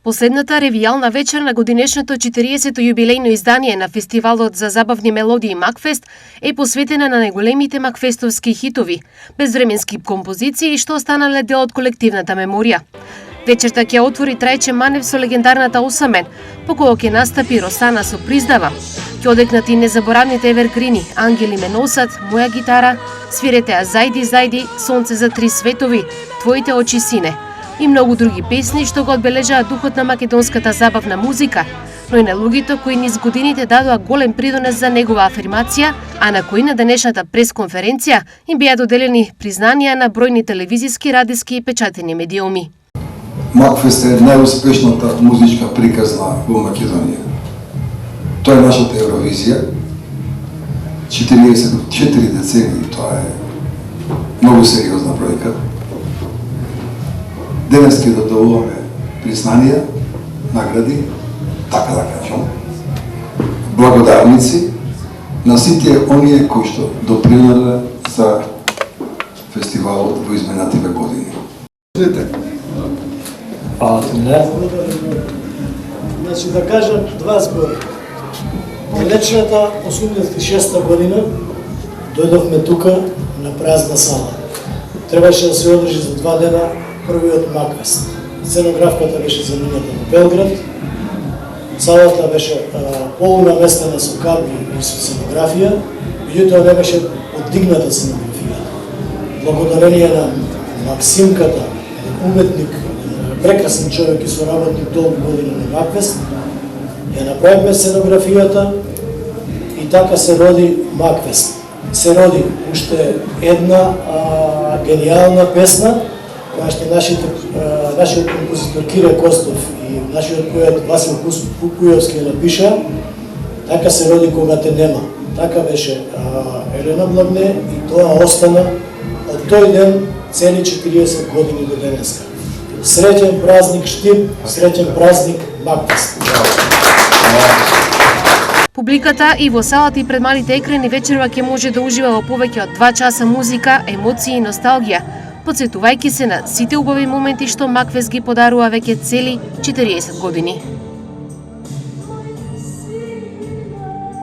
Последната ревијална вечер на годинешното 40-то јубилејно издание на фестивалот за забавни мелодии Макфест е посветена на најголемите макфестовски хитови, безвременски композиции што останале дел од колективната меморија. Вечерта ќе отвори Трајче Манев со легендарната Осамен, по која ќе настапи Росана со Приздава. Ќе одекнат и незаборавните евергрини Ангели ме носат, Моја гитара, свирете Зајди, Зајди, Сонце за три светови, Твоите очи сине и многу други песни што го одбележаат духот на македонската забавна музика, но и на луѓето кои низ годините дадоа голем придонес за негова афирмација, а на кои на денешната пресконференција им беа доделени признанија на бројни телевизиски, радиски и печатени медиуми. Макфест е најуспешната музичка приказна во Македонија. Тоа е нашата Евровизија. 44 децени, тоа е многу сериозна бројка. Денес ќе додолуваме признанија, награди, така да кажам, благодарници на сите оние кои што допринеле за фестивалот во изминативе години. Значи да кажам два збори. Далечната 86-та година дојдовме тука на празна сала. Требаше да се одржи за 2 дена првиот Макфест. Сценографката беше заминета во Белград. Салата беше полунаместена со кабли и со сценографија, меѓутоа не беше подигната сценографија. Благодарение на Максимката, уметник, прекрасен човек и соработник долги години на Макфест, ја направивме сценографијата и така се роди Макфест. Се роди уште една гениална песна, која што нашиот композитор Кире Костов и нашиот поет Васил Кујовски ја напиша. Така се роди Кога те нема. Така беше Елена Благне и тоа остана од тој ден цели 40 години до денеска. Среќен празник Штип, среќен празник Макфест. Публиката и во салата и пред малите екрани вечерва ќе може да ужива во повеќе од 2 часа музика, емоции и носталгија, потсетувајќи се на сите убави моменти што Макфест ги подарува веќе цели 40 години.